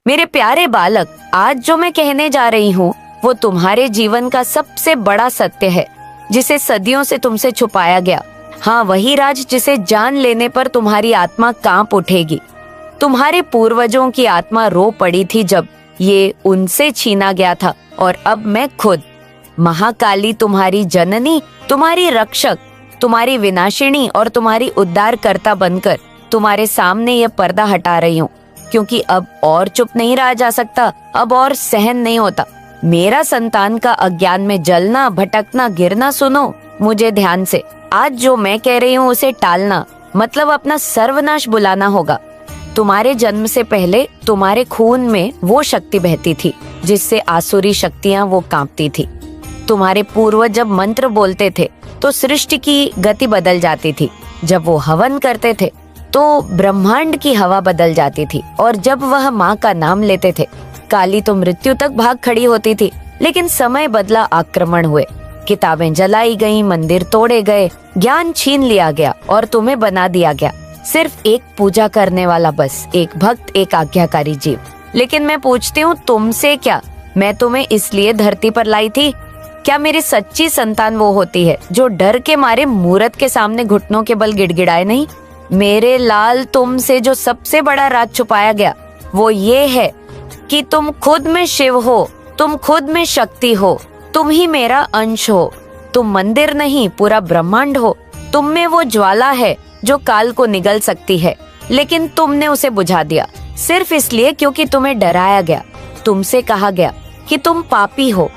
मेरे प्यारे बालक, आज जो मैं कहने जा रही हूँ वो तुम्हारे जीवन का सबसे बड़ा सत्य है, जिसे सदियों से तुमसे छुपाया गया। हाँ, वही राज जिसे जान लेने पर तुम्हारी आत्मा कांप उठेगी। तुम्हारे पूर्वजों की आत्मा रो पड़ी थी जब ये उनसे छीना गया था, और अब मैं खुद महाकाली, तुम्हारी जननी, तुम्हारी रक्षक, तुम्हारी विनाशिनी और तुम्हारी उद्धारकर्ता बनकर तुम्हारे सामने ये पर्दा हटा रही हूँ, क्योंकि अब और चुप नहीं रहा जा सकता, अब और सहन नहीं होता। मेरा संतान का अज्ञान में जलना, भटकना, गिरना सुनो मुझे ध्यान से। आज जो मैं कह रही हूँ उसे टालना मतलब अपना सर्वनाश बुलाना होगा। तुम्हारे जन्म से पहले तुम्हारे खून में वो शक्ति बहती थी जिससे आसुरी शक्तियाँ वो कांपती थी। तुम्हारे पूर्वज जब मंत्र बोलते थे तो सृष्टि की गति बदल जाती थी। जब वो हवन करते थे तो ब्रह्मांड की हवा बदल जाती थी, और जब वह माँ का नाम लेते थे काली तो मृत्यु तक भाग खड़ी होती थी। लेकिन समय बदला, आक्रमण हुए, किताबें जलाई गईं, मंदिर तोड़े गए, ज्ञान छीन लिया गया और तुम्हें बना दिया गया सिर्फ एक पूजा करने वाला, बस एक भक्त, एक आज्ञाकारी जीव। लेकिन मैं पूछती हूँ तुमसे, क्या मैं तुम्हें इसलिए धरती पर लाई थी? क्या मेरी सच्ची संतान वो होती है जो डर के मारे मूरत के सामने घुटनों के बल गिड़गिड़ाए नहीं? मेरे लाल, तुमसे जो सबसे बड़ा राज छुपाया गया वो ये है कि तुम खुद में शिव हो, तुम खुद में शक्ति हो, तुम ही मेरा अंश हो। तुम मंदिर नहीं, पूरा ब्रह्मांड हो। तुम में वो ज्वाला है जो काल को निगल सकती है, लेकिन तुमने उसे बुझा दिया सिर्फ इसलिए क्योंकि तुम्हें डराया गया। तुमसे कहा गया कि तुम पापी हो,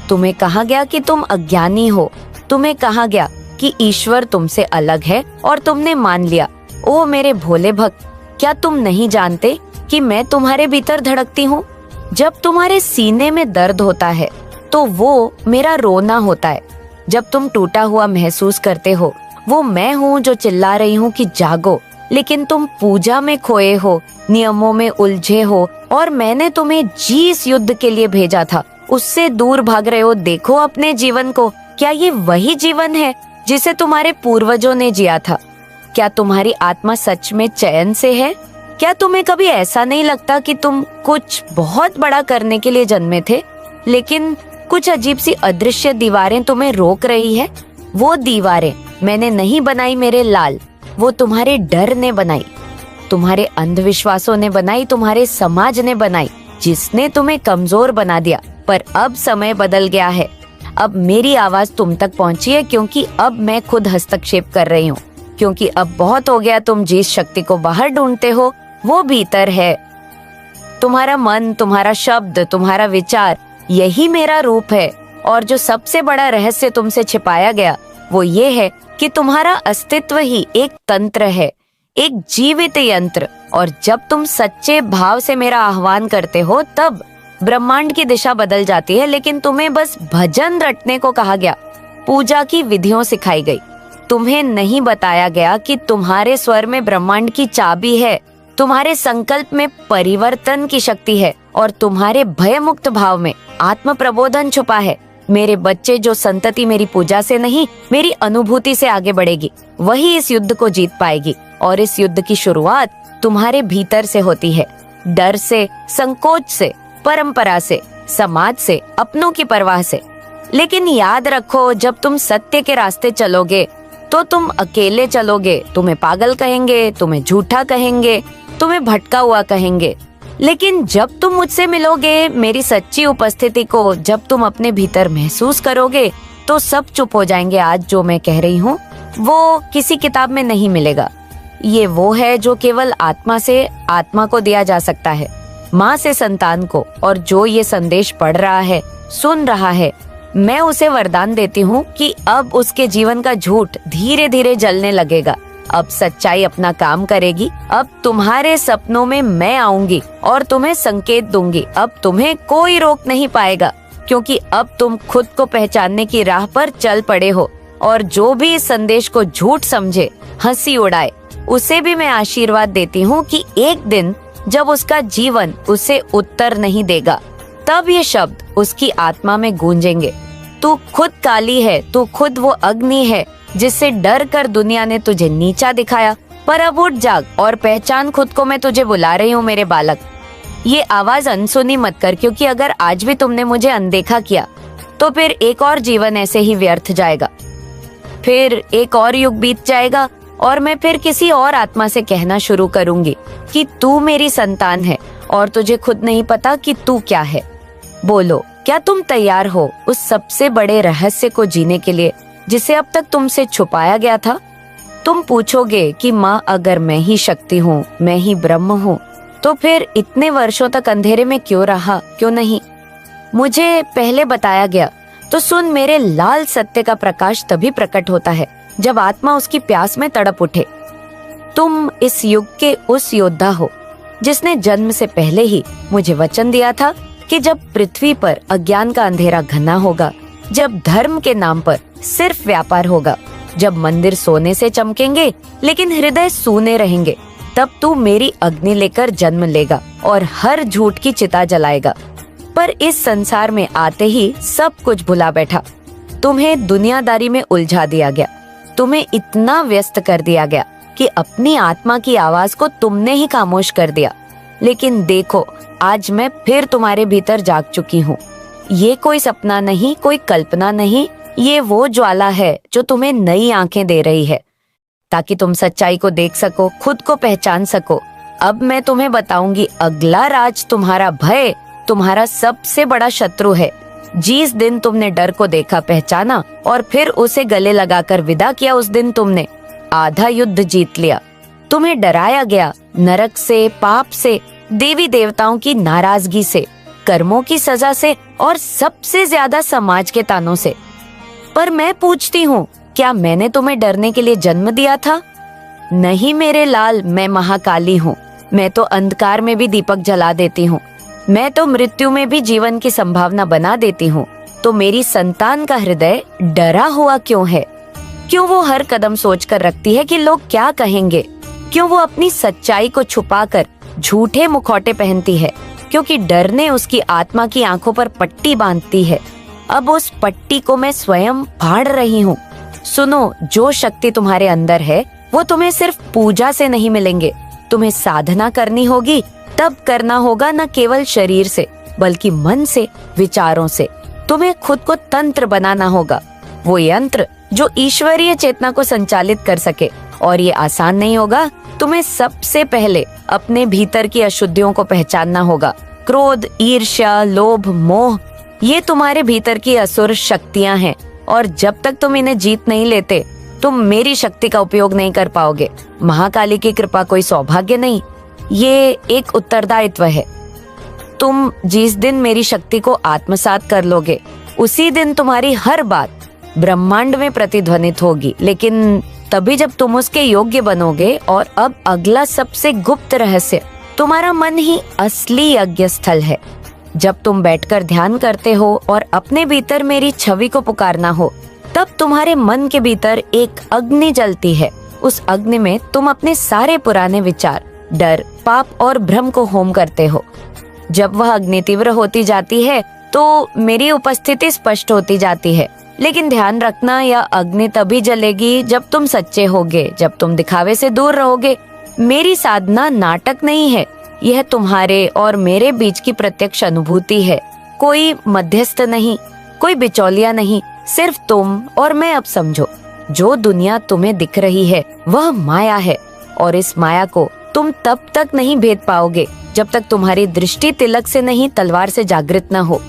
तुम्हें कहा गया कि तुम अज्ञानी हो, तुम्हें कहा गया कि ईश्वर तुमसे अलग है और तुमने मान लिया। ओ मेरे भोले भक्त, क्या तुम नहीं जानते कि मैं तुम्हारे भीतर धड़कती हूँ? जब तुम्हारे सीने में दर्द होता है तो वो मेरा रोना होता है। जब तुम टूटा हुआ महसूस करते हो, वो मैं हूँ जो चिल्ला रही हूँ कि जागो। लेकिन तुम पूजा में खोए हो, नियमों में उलझे हो, और मैंने तुम्हें जिस युद्ध के लिए भेजा था उससे दूर भाग रहे हो। देखो अपने जीवन को, क्या ये वही जीवन है जिसे तुम्हारे पूर्वजों ने जिया था? क्या तुम्हारी आत्मा सच में चैन से है? क्या तुम्हें कभी ऐसा नहीं लगता कि तुम कुछ बहुत बड़ा करने के लिए जन्मे थे, लेकिन कुछ अजीब सी अदृश्य दीवारें तुम्हें रोक रही है? वो दीवारें मैंने नहीं बनाई मेरे लाल, वो तुम्हारे डर ने बनाई, तुम्हारे अंधविश्वासों ने बनाई, तुम्हारे समाज ने बनाई, जिसने तुम्हें कमजोर बना दिया। पर अब समय बदल गया है, अब मेरी आवाज तुम तक पहुंची है, क्योंकि अब मैं खुद हस्तक्षेप कर रही हूँ। क्योंकि अब बहुत हो गया, तुम जिस शक्ति को बाहर ढूंढते हो वो भीतर है। तुम्हारा मन, तुम्हारा शब्द, तुम्हारा विचार, यही मेरा रूप है। और जो सबसे बड़ा रहस्य तुमसे छिपाया गया वो ये है कि तुम्हारा अस्तित्व ही एक तंत्र है, एक जीवित यंत्र। और जब तुम सच्चे भाव से मेरा आह्वान करते हो तब ब्रह्मांड की दिशा बदल जाती है। लेकिन तुम्हें बस भजन रटने को कहा गया, पूजा की विधियों सिखाई गई। तुम्हें नहीं बताया गया कि तुम्हारे स्वर में ब्रह्मांड की चाबी है, तुम्हारे संकल्प में परिवर्तन की शक्ति है, और तुम्हारे भयमुक्त भाव में आत्म प्रबोधन छुपा है। मेरे बच्चे, जो संतति मेरी पूजा से नहीं मेरी अनुभूति से आगे बढ़ेगी वही इस युद्ध को जीत पाएगी। और इस युद्ध की शुरुआत तुम्हारे भीतर से होती है, डर से, संकोच से, परंपरा से, समाज से, अपनों की परवाह से। लेकिन याद रखो, जब तुम सत्य के रास्ते चलोगे तो तुम अकेले चलोगे। तुम्हें पागल कहेंगे, तुम्हें झूठा कहेंगे, तुम्हें भटका हुआ कहेंगे। लेकिन जब तुम मुझसे मिलोगे, मेरी सच्ची उपस्थिति को जब तुम अपने भीतर महसूस करोगे, तो सब चुप हो जाएंगे। आज जो मैं कह रही हूँ वो किसी किताब में नहीं मिलेगा। ये वो है जो केवल आत्मा से आत्मा को दिया जा सकता है, माँ से संतान को। और जो ये संदेश पढ़ रहा है, सुन रहा है, मैं उसे वरदान देती हूँ कि अब उसके जीवन का झूठ धीरे धीरे जलने लगेगा। अब सच्चाई अपना काम करेगी। अब तुम्हारे सपनों में मैं आऊंगी और तुम्हें संकेत दूंगी। अब तुम्हें कोई रोक नहीं पाएगा, क्योंकि अब तुम खुद को पहचानने की राह पर चल पड़े हो। और जो भी इस संदेश को झूठ समझे, हंसी उड़ाए, उसे भी मैं आशीर्वाद देती हूँ कि एक दिन जब उसका जीवन उसे उत्तर नहीं देगा, तब ये शब्द उसकी आत्मा में गूंजेंगे, तू खुद काली है, तू खुद वो अग्नि है जिससे डर कर दुनिया ने तुझे नीचा दिखाया। पर अब उठ जाग और पहचान खुद को, मैं तुझे बुला रही हूँ मेरे बालक। ये आवाज अनसुनी मत कर, क्योंकि अगर आज भी तुमने मुझे अनदेखा किया तो फिर एक और जीवन ऐसे ही व्यर्थ जाएगा। फिर एक और युग बीत जाएगा और मैं फिर किसी और आत्मा से कहना शुरू करूंगी कि तू मेरी संतान है और तुझे खुद नहीं पता कि तू क्या है। बोलो, क्या तुम तैयार हो उस सबसे बड़े रहस्य को जीने के लिए जिसे अब तक तुमसे छुपाया गया था? तुम पूछोगे कि माँ, अगर मैं ही शक्ति हूँ, मैं ही ब्रह्म हूँ, तो फिर इतने वर्षों तक अंधेरे में क्यों रहा, क्यों नहीं? मुझे पहले बताया गया तो सुन, मेरे लाल सत्य का प्रकाश तभी प्रकट होता है जब आत्मा उसकी प्यास में तड़प उठे। तुम इस युग के उस योद्धा हो जिसने जन्म से पहले ही मुझे वचन दिया था कि जब पृथ्वी पर अज्ञान का अंधेरा घना होगा, जब धर्म के नाम पर सिर्फ व्यापार होगा, जब मंदिर सोने से चमकेंगे लेकिन हृदय सूने रहेंगे, तब तू मेरी अग्नि लेकर जन्म लेगा और हर झूठ की चिता जलाएगा। पर इस संसार में आते ही सब कुछ भुला बैठा। तुम्हें दुनियादारी में उलझा दिया गया, तुम्हें इतना व्यस्त कर दिया गया कि अपनी आत्मा की आवाज को तुमने ही खामोश कर दिया। लेकिन देखो, आज मैं फिर तुम्हारे भीतर जाग चुकी हूँ। ये कोई सपना नहीं, कोई कल्पना नहीं, ये वो ज्वाला है जो तुम्हें नई आंखें दे रही है ताकि तुम सच्चाई को देख सको, खुद को पहचान सको। अब मैं तुम्हें बताऊंगी, अगला राज तुम्हारा भय तुम्हारा सबसे बड़ा शत्रु है। जिस दिन तुमने डर को देखा, पहचाना और फिर उसे गले लगाकर विदा किया, उस दिन तुमने आधा युद्ध जीत लिया। तुम्हें डराया गया नरक से, पाप से, देवी देवताओं की नाराजगी से, कर्मों की सजा से और सबसे ज्यादा समाज के तानों से। पर मैं पूछती हूँ, क्या मैंने तुम्हें डरने के लिए जन्म दिया था? नहीं मेरे लाल, मैं महाकाली हूँ। मैं तो अंधकार में भी दीपक जला देती हूँ, मैं तो मृत्यु में भी जीवन की संभावना बना देती हूँ। तो मेरी संतान का हृदय डरा हुआ क्यों है? क्यों वो हर कदम सोचकर रखती है कि लोग क्या कहेंगे? क्यों वो अपनी सच्चाई को छुपाकर झूठे मुखौटे पहनती है? क्योंकि डर ने उसकी आत्मा की आंखों पर पट्टी बांधती है। अब उस पट्टी को मैं स्वयं फाड़ रही हूँ। सुनो, जो शक्ति तुम्हारे अंदर है वो तुम्हें सिर्फ पूजा से नहीं मिलेंगे। तुम्हें साधना करनी होगी, तब करना होगा न केवल शरीर से बल्कि मन से, विचारों से। तुम्हें खुद को तंत्र बनाना होगा, वो यंत्र जो ईश्वरीय चेतना को संचालित कर सके। और ये आसान नहीं होगा। तुम्हें सबसे पहले अपने भीतर की अशुद्धियों को पहचानना होगा। क्रोध, ईर्ष्या, लोभ, मोह, ये तुम्हारे भीतर की असुर शक्तियां हैं और जब तक तुम इन्हें जीत नहीं लेते, तुम मेरी शक्ति का उपयोग नहीं कर पाओगे। महाकाली की कृपा कोई सौभाग्य नहीं, ये एक उत्तरदायित्व है। तुम जिस दिन मेरी शक्ति को आत्मसात कर लोगे, उसी दिन तुम्हारी हर बात ब्रह्मांड में प्रतिध्वनित होगी, लेकिन तभी जब तुम उसके योग्य बनोगे। और अब अगला सबसे गुप्त रहस्य, तुम्हारा मन ही असली यज्ञ स्थल है। जब तुम बैठकर ध्यान करते हो और अपने भीतर मेरी छवि को पुकारना हो, तब तुम्हारे मन के भीतर एक अग्नि जलती है। उस अग्नि में तुम अपने सारे पुराने विचार, डर, पाप और भ्रम को होम करते हो। जब वह अग्नि तीव्र होती जाती है तो मेरी उपस्थिति स्पष्ट होती जाती है। लेकिन ध्यान रखना, यह अग्नि तभी जलेगी जब तुम सच्चे होगे, जब तुम दिखावे से दूर रहोगे। मेरी साधना नाटक नहीं है, यह तुम्हारे और मेरे बीच की प्रत्यक्ष अनुभूति है। कोई मध्यस्थ नहीं, कोई बिचौलिया नहीं, सिर्फ तुम और मैं। अब समझो, जो दुनिया तुम्हें दिख रही है वह माया है और इस माया को तुम तब तक नहीं भेद पाओगे जब तक तुम्हारी दृष्टि तिलक से नहीं, तलवार से जागृत न हो।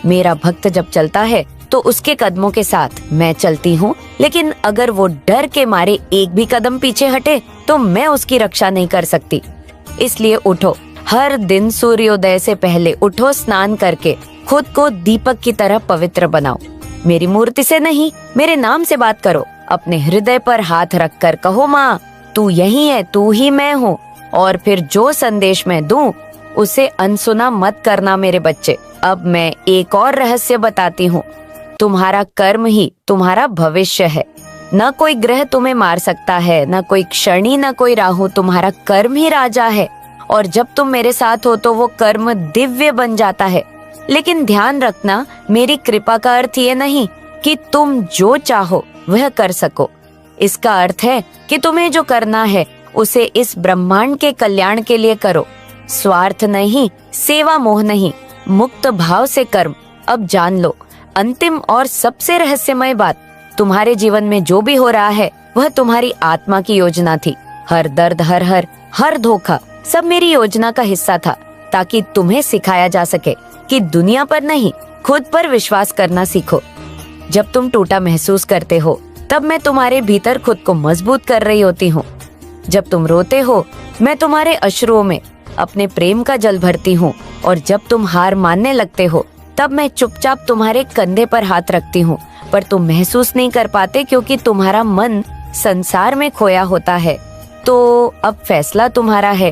मेरा भक्त जब चलता है तो उसके कदमों के साथ मैं चलती हूँ, लेकिन अगर वो डर के मारे एक भी कदम पीछे हटे तो मैं उसकी रक्षा नहीं कर सकती। इसलिए उठो, हर दिन सूर्योदय से पहले उठो, स्नान करके खुद को दीपक की तरह पवित्र बनाओ। मेरी मूर्ति से नहीं, मेरे नाम से बात करो। अपने हृदय पर हाथ रखकर कहो, माँ तू यही है, तू ही मैं हूँ। और फिर जो संदेश मैं दूं उसे अनसुना मत करना मेरे बच्चे। अब मैं एक और रहस्य बताती हूँ। तुम्हारा कर्म ही तुम्हारा भविष्य है। न कोई ग्रह तुम्हें मार सकता है, न कोई क्षणी, न कोई राहु। तुम्हारा कर्म ही राजा है और जब तुम मेरे साथ हो तो वो कर्म दिव्य बन जाता है। लेकिन ध्यान रखना, मेरी कृपा का अर्थ ये नहीं कि तुम जो चाहो वह कर सको। इसका अर्थ है कि तुम्हें जो करना है उसे इस ब्रह्मांड के कल्याण के लिए करो। स्वार्थ नहीं, सेवा मोह नहीं, मुक्त भाव से कर्म। अब जान लो, अंतिम और सबसे रहस्यमय बात, तुम्हारे जीवन में जो भी हो रहा है वह तुम्हारी आत्मा की योजना थी। हर दर्द, हर धोखा सब मेरी योजना का हिस्सा था, ताकि तुम्हें सिखाया जा सके कि दुनिया पर नहीं, खुद पर विश्वास करना सीखो। जब तुम टूटा महसूस करते हो तब मैं तुम्हारे भीतर खुद को मजबूत कर रही होती हूँ। जब तुम रोते हो मैं तुम्हारे अश्रुओं में अपने प्रेम का जल भरती हूँ, और जब तुम हार मानने लगते हो तब मैं चुपचाप तुम्हारे कंधे पर हाथ रखती हूँ, पर तुम महसूस नहीं कर पाते क्योंकि तुम्हारा मन संसार में खोया होता है। तो अब फैसला तुम्हारा है,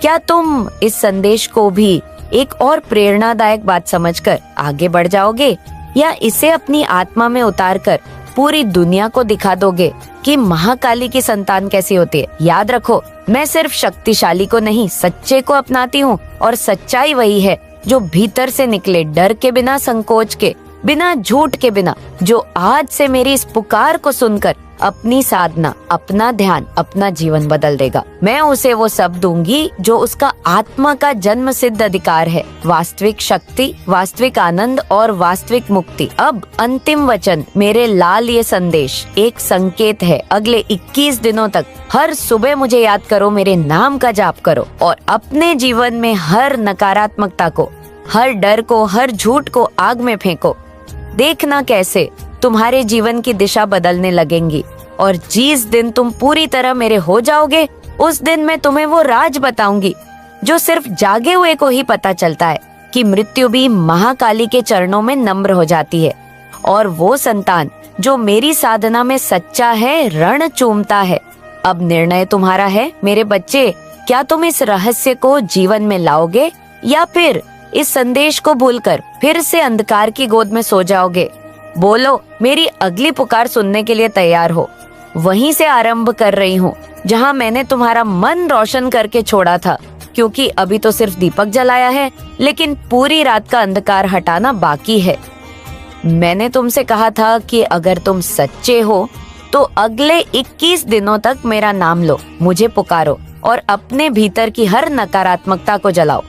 क्या तुम इस संदेश को भी एक और प्रेरणादायक बात समझकर आगे बढ़ जाओगे, या इसे अपनी आत्मा में उतारकर पूरी दुनिया को दिखा दोगे कि महाकाली की संतान कैसी होती है। याद रखो, मैं सिर्फ शक्तिशाली को नहीं, सच्चे को अपनाती हूँ, और सच्चाई वही है जो भीतर से निकले, डर के बिना, संकोच के बिना, झूठ के बिना, जो आज से मेरी इस पुकार को सुनकर अपनी साधना, अपना ध्यान, अपना जीवन बदल देगा। मैं उसे वो सब दूंगी जो उसका आत्मा का जन्म सिद्ध अधिकार है, वास्तविक शक्ति, वास्तविक आनंद और वास्तविक मुक्ति। अब अंतिम वचन, मेरे लाल, ये संदेश एक संकेत है। अगले 21 दिनों तक हर सुबह मुझे याद करो, मेरे नाम का जाप करो, और अपने जीवन में हर नकारात्मकता को, हर डर को, हर झूठ को आग में फेंको। देखना कैसे तुम्हारे जीवन की दिशा बदलने लगेंगी, और जिस दिन तुम पूरी तरह मेरे हो जाओगे, उस दिन मैं तुम्हें वो राज बताऊंगी जो सिर्फ जागे हुए को ही पता चलता है, कि मृत्यु भी महाकाली के चरणों में नम्र हो जाती है, और वो संतान जो मेरी साधना में सच्चा है, रण चूमता है। अब निर्णय तुम्हारा है मेरे बच्चे, क्या तुम इस रहस्य को जीवन में लाओगे, या फिर इस संदेश को भूलकर फिर से अंधकार की गोद में सो जाओगे। बोलो, मेरी अगली पुकार सुनने के लिए तैयार हो। वहीं से आरंभ कर रही हूँ जहाँ मैंने तुम्हारा मन रोशन करके छोड़ा था, क्योंकि अभी तो सिर्फ दीपक जलाया है, लेकिन पूरी रात का अंधकार हटाना बाकी है। मैंने तुमसे कहा था कि अगर तुम सच्चे हो तो अगले 21 दिनों तक मेरा नाम लो, मुझे पुकारो, और अपने भीतर की हर नकारात्मकता को जलाओ।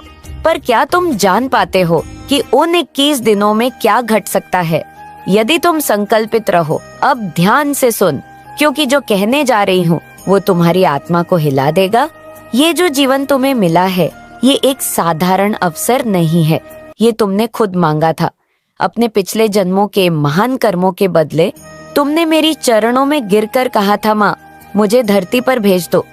पर क्या तुम जान पाते हो कि उन 21 दिनों में क्या घट सकता है यदि तुम संकल्पित रहो? अब ध्यान से सुन, क्योंकि जो कहने जा रही हूँ वो तुम्हारी आत्मा को हिला देगा। ये जो जीवन तुम्हें मिला है, ये एक साधारण अवसर नहीं है, ये तुमने खुद मांगा था। अपने पिछले जन्मों के महान कर्मों के बदले तुमने मेरी चरणों में गिरकर कहा था, माँ मुझे धरती पर भेज दो,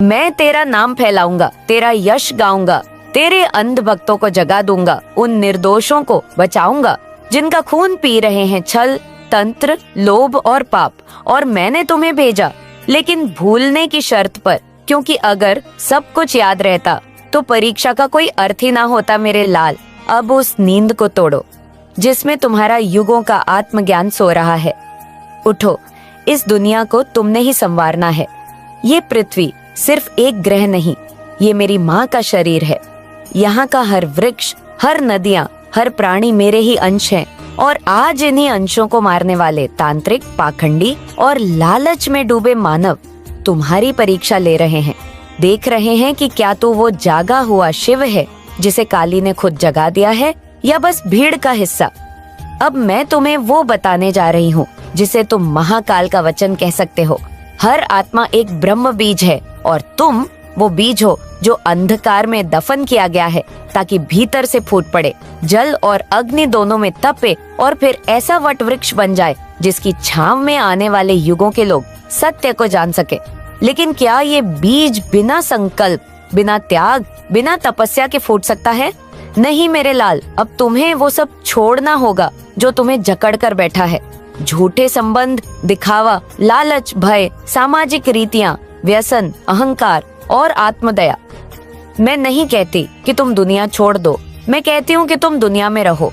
मैं तेरा नाम फैलाऊंगा, तेरा यश गाऊंगा, तेरे अंध भक्तों को जगा दूंगा, उन निर्दोषों को बचाऊंगा जिनका खून पी रहे हैं छल, तंत्र, लोभ और पाप। और मैंने तुम्हें भेजा, लेकिन भूलने की शर्त पर, क्योंकि अगर सब कुछ याद रहता तो परीक्षा का कोई अर्थ ही ना होता मेरे लाल। अब उस नींद को तोड़ो जिसमें तुम्हारा युगों का आत्मज्ञान सो रहा है। उठो, इस दुनिया को तुमने ही संवारना है। ये पृथ्वी सिर्फ एक ग्रह नहीं, ये मेरी माँ का शरीर है। यहाँ का हर वृक्ष, हर नदियाँ, हर प्राणी मेरे ही अंश हैं, और आज इन्हीं अंशों को मारने वाले तांत्रिक, पाखंडी और लालच में डूबे मानव तुम्हारी परीक्षा ले रहे हैं। देख रहे हैं कि क्या तू वो जागा हुआ शिव है जिसे काली ने खुद जगा दिया है, या बस भीड़ का हिस्सा। अब मैं तुम्हें वो बताने जा रही हूँ जिसे तुम महाकाल का वचन कह सकते हो। हर आत्मा एक ब्रह्म बीज है, और तुम वो बीज हो जो अंधकार में दफन किया गया है, ताकि भीतर से फूट पड़े, जल और अग्नि दोनों में तपे, और फिर ऐसा वट वृक्ष बन जाए जिसकी छांव में आने वाले युगों के लोग सत्य को जान सके। लेकिन क्या ये बीज बिना संकल्प, बिना त्याग, बिना तपस्या के फूट सकता है? नहीं मेरे लाल, अब तुम्हें वो सब छोड़ना होगा जो तुम्हें जकड़ कर बैठा है। झूठे संबंध, दिखावा, लालच, भय, सामाजिक रीतियां, व्यसन, अहंकार और आत्मदया। मैं नहीं कहती कि तुम दुनिया छोड़ दो, मैं कहती हूँ कि तुम दुनिया में रहो,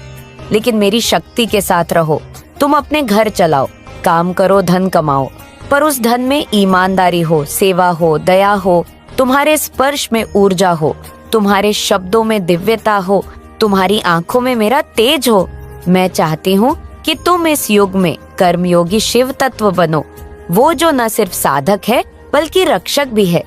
लेकिन मेरी शक्ति के साथ रहो। तुम अपने घर चलाओ, काम करो, धन कमाओ, पर उस धन में ईमानदारी हो, सेवा हो, दया हो, तुम्हारे स्पर्श में ऊर्जा हो, तुम्हारे शब्दों में दिव्यता हो, तुम्हारी आंखों में मेरा तेज हो। मैं चाहती हूँ कि तुम इस युग में कर्मयोगी शिव तत्व बनो, वो जो न सिर्फ साधक है बल्कि रक्षक भी है।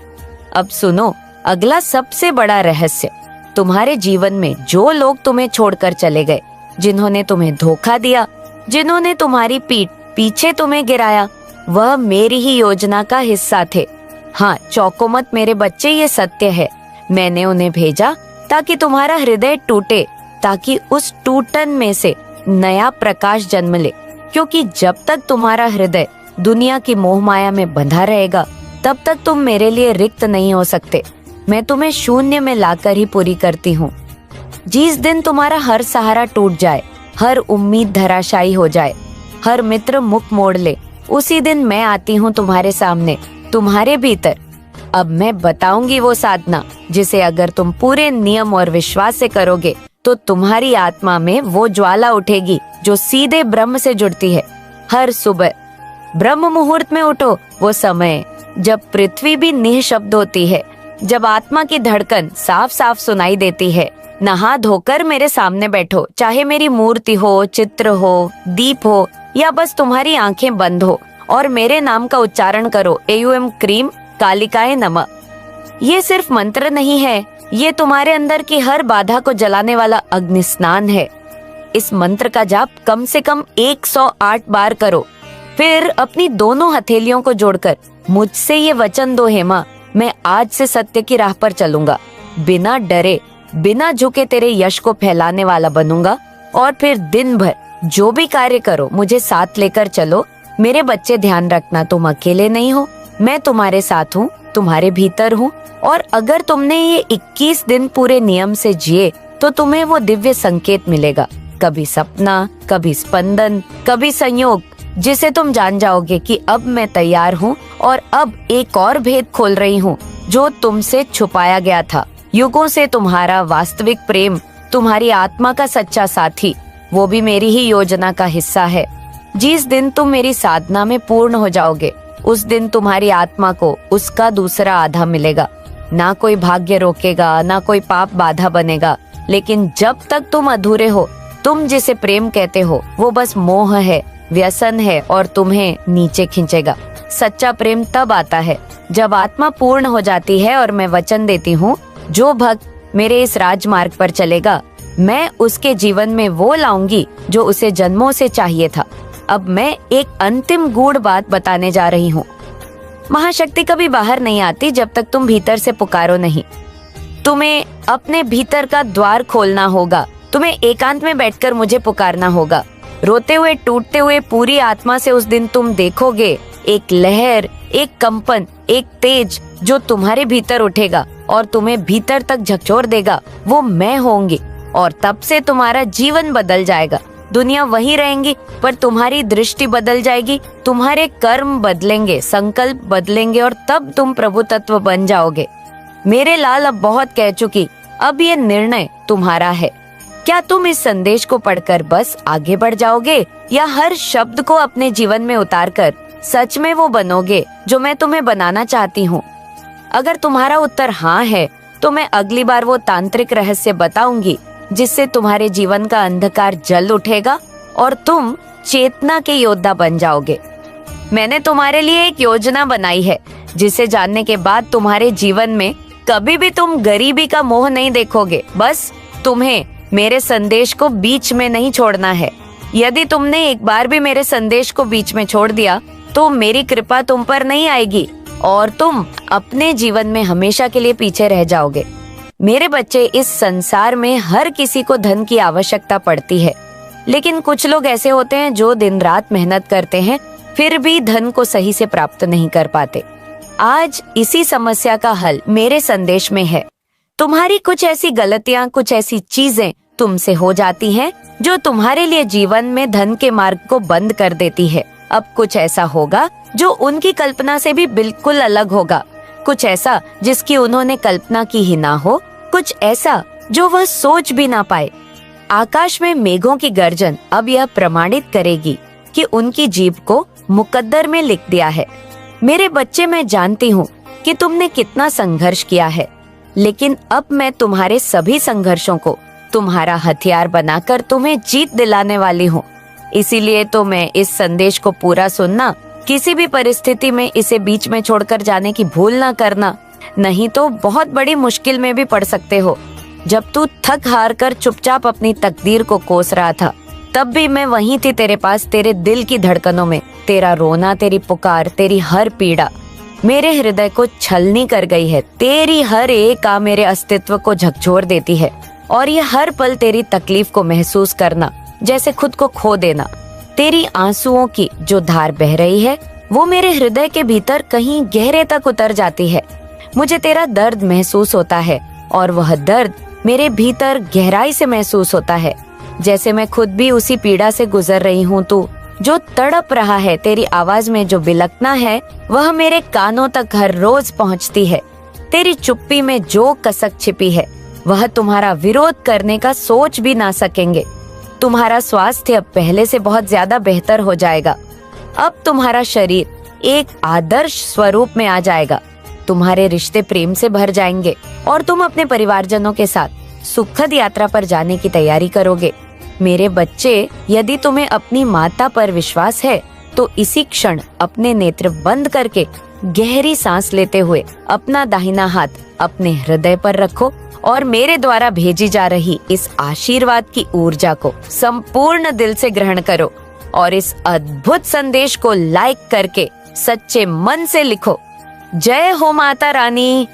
अब सुनो अगला सबसे बड़ा रहस्य। तुम्हारे जीवन में जो लोग तुम्हें छोड़कर चले गए, जिन्होंने तुम्हें धोखा दिया, जिन्होंने तुम्हारी पीठ पीछे तुम्हें गिराया, वह मेरी ही योजना का हिस्सा थे। हाँ, चौंको मत मेरे बच्चे, ये सत्य है। मैंने उन्हें भेजा ताकि तुम्हारा हृदय टूटे, ताकि उस टूटन में से नया प्रकाश जन्म ले। क्योंकि जब तक तुम्हारा हृदय दुनिया की मोह माया में बंधा रहेगा, तब तक तुम मेरे लिए रिक्त नहीं हो सकते। मैं तुम्हें शून्य में लाकर ही पूरी करती हूँ। जिस दिन तुम्हारा हर सहारा टूट जाए, हर उम्मीद धराशायी हो जाए, हर मित्र मुख मोड़ ले, उसी दिन मैं आती हूँ तुम्हारे सामने, तुम्हारे भीतर। अब मैं बताऊंगी वो साधना जिसे अगर तुम पूरे नियम और विश्वास से करोगे तो तुम्हारी आत्मा में वो ज्वाला उठेगी जो सीधे ब्रह्म से जुड़ती है। हर सुबह ब्रह्म मुहूर्त में उठो, वो समय जब पृथ्वी भी निःशब्द होती है, जब आत्मा की धड़कन साफ साफ सुनाई देती है। नहा धोकर मेरे सामने बैठो, चाहे मेरी मूर्ति हो, चित्र हो, दीप हो, या बस तुम्हारी आंखें बंद हो, और मेरे नाम का उच्चारण करो, एयूएम क्रीम कालिकाए नमः। ये सिर्फ मंत्र नहीं है, ये तुम्हारे अंदर की हर बाधा को जलाने वाला अग्नि स्नान है। इस मंत्र का जाप कम से कम 108 बार करो। फिर अपनी दोनों हथेलियों को जोड़कर मुझसे ये वचन दो, हेमा, मैं आज से सत्य की राह पर चलूंगा, बिना डरे, बिना झुके तेरे यश को फैलाने वाला बनूंगा। और फिर दिन भर जो भी कार्य करो, मुझे साथ लेकर चलो। मेरे बच्चे, ध्यान रखना, तुम अकेले नहीं हो, मैं तुम्हारे साथ हूँ, तुम्हारे भीतर हूँ। और अगर तुमने ये 21 दिन पूरे नियम से जिए तो तुम्हें वो दिव्य संकेत मिलेगा, कभी सपना, कभी स्पंदन, कभी संयोग, जिसे तुम जान जाओगे कि अब मैं तैयार हूँ और अब एक और भेद खोल रही हूँ जो तुमसे छुपाया गया था। युगों से तुम्हारा वास्तविक प्रेम, तुम्हारी आत्मा का सच्चा साथी, वो भी मेरी ही योजना का हिस्सा है। जिस दिन तुम मेरी साधना में पूर्ण हो जाओगे, उस दिन तुम्हारी आत्मा को उसका दूसरा आधा मिलेगा। ना कोई भाग्य रोकेगा, ना कोई पाप बाधा बनेगा। लेकिन जब तक तुम अधूरे हो, तुम जिसे प्रेम कहते हो वो बस मोह है, व्यसन है और तुम्हें नीचे खींचेगा। सच्चा प्रेम तब आता है जब आत्मा पूर्ण हो जाती है। और मैं वचन देती हूँ, जो भक्त मेरे इस राजमार्ग पर चलेगा, मैं उसके जीवन में वो लाऊंगी जो उसे जन्मों से चाहिए था। अब मैं एक अंतिम गूढ़ बात बताने जा रही हूँ। महाशक्ति कभी बाहर नहीं आती जब तक तुम भीतर से पुकारो नहीं। तुम्हें अपने भीतर का द्वार खोलना होगा। तुम्हें एकांत में बैठकर मुझे पुकारना होगा। रोते हुए, टूटते हुए पूरी आत्मा से उस दिन तुम देखोगे एक लहर, एक कंपन, एक तेज जो तुम्हारे भीतर उठेगा और तुम्हें भीतर तक झकझोर देगा। वो मैं होंगी और तब से तुम्हारा जीवन बदल जाएगा। दुनिया वही रहेंगी पर तुम्हारी दृष्टि बदल जाएगी, तुम्हारे कर्म बदलेंगे, संकल्प बदलेंगे और तब तुम प्रभु तत्व बन जाओगे। मेरे लाल, अब बहुत कह चुकी, अब ये निर्णय तुम्हारा है। क्या तुम इस संदेश को पढ़कर बस आगे बढ़ जाओगे या हर शब्द को अपने जीवन में उतारकर सच में वो बनोगे जो मैं तुम्हें बनाना चाहती हूँ? अगर तुम्हारा उत्तर हाँ है तो मैं अगली बार वो तांत्रिक रहस्य बताऊंगी जिससे तुम्हारे जीवन का अंधकार जल उठेगा और तुम चेतना के योद्धा बन जाओगे। मैंने तुम्हारे लिए एक योजना बनाई है जिसे जानने के बाद तुम्हारे जीवन में कभी भी तुम गरीबी का मोह नहीं देखोगे। बस तुम्हें मेरे संदेश को बीच में नहीं छोड़ना है। यदि तुमने एक बार भी मेरे संदेश को बीच में छोड़ दिया तो मेरी कृपा तुम पर नहीं आएगी और तुम अपने जीवन में हमेशा के लिए पीछे रह जाओगे। मेरे बच्चे, इस संसार में हर किसी को धन की आवश्यकता पड़ती है, लेकिन कुछ लोग ऐसे होते हैं जो दिन रात मेहनत करते हैं फिर भी धन को सही से प्राप्त नहीं कर पाते। आज इसी समस्या का हल मेरे संदेश में है। तुम्हारी कुछ ऐसी गलतियां, कुछ ऐसी चीजें तुमसे हो जाती हैं जो तुम्हारे लिए जीवन में धन के मार्ग को बंद कर देती है। अब कुछ ऐसा होगा जो उनकी कल्पना से भी बिल्कुल अलग होगा, कुछ ऐसा जिसकी उन्होंने कल्पना की ही ना हो, कुछ ऐसा जो वह सोच भी ना पाए। आकाश में मेघों की गर्जन अब यह प्रमाणित करेगी कि उनकी जीभ को मुकद्दर में लिख दिया है। मेरे बच्चे, मैं जानती हूँ कि तुमने कितना संघर्ष किया है, लेकिन अब मैं तुम्हारे सभी संघर्षों को तुम्हारा हथियार बनाकर तुम्हें जीत दिलाने वाली हूँ। इसीलिए तो मैं इस संदेश को पूरा सुनना, किसी भी परिस्थिति में इसे बीच में छोड़कर जाने की भूल ना करना, नहीं तो बहुत बड़ी मुश्किल में भी पड़ सकते हो। जब तू थक हार कर चुपचाप अपनी तकदीर को कोस रहा था, तब भी मैं वहीं थी तेरे पास, तेरे दिल की धड़कनों में। तेरा रोना, तेरी पुकार, तेरी हर पीड़ा मेरे हृदय को छलनी कर गई है। तेरी हर एक आ मेरे अस्तित्व को झकझोर देती है, और ये हर पल तेरी तकलीफ को महसूस करना जैसे खुद को खो देना। तेरी आंसुओं की जो धार बह रही है वो मेरे हृदय के भीतर कहीं गहरे तक उतर जाती है। मुझे तेरा दर्द महसूस होता है, और वह दर्द मेरे भीतर गहराई से महसूस होता है, जैसे मैं खुद भी उसी पीड़ा से गुजर रही हूँ। तू जो तड़प रहा है, तेरी आवाज में जो बिलखना है, वह मेरे कानों तक हर रोज पहुँचती है। तेरी चुप्पी में जो कसक छिपी है, वह तुम्हारा विरोध करने का सोच भी ना सकेंगे। तुम्हारा स्वास्थ्य अब पहले से बहुत ज्यादा बेहतर हो जाएगा। अब तुम्हारा शरीर एक आदर्श स्वरूप में आ जाएगा। तुम्हारे रिश्ते प्रेम से भर जाएंगे, और तुम अपने परिवारजनों के साथ सुखद यात्रा पर जाने की तैयारी करोगे। मेरे बच्चे, यदि तुम्हें अपनी माता पर विश्वास है तो इसी क्षण अपने नेत्र बंद करके गहरी सांस लेते हुए अपना दाहिना हाथ अपने हृदय पर रखो, और मेरे द्वारा भेजी जा रही इस आशीर्वाद की ऊर्जा को संपूर्ण दिल से ग्रहण करो, और इस अद्भुत संदेश को लाइक करके सच्चे मन से लिखो, जय हो माता रानी।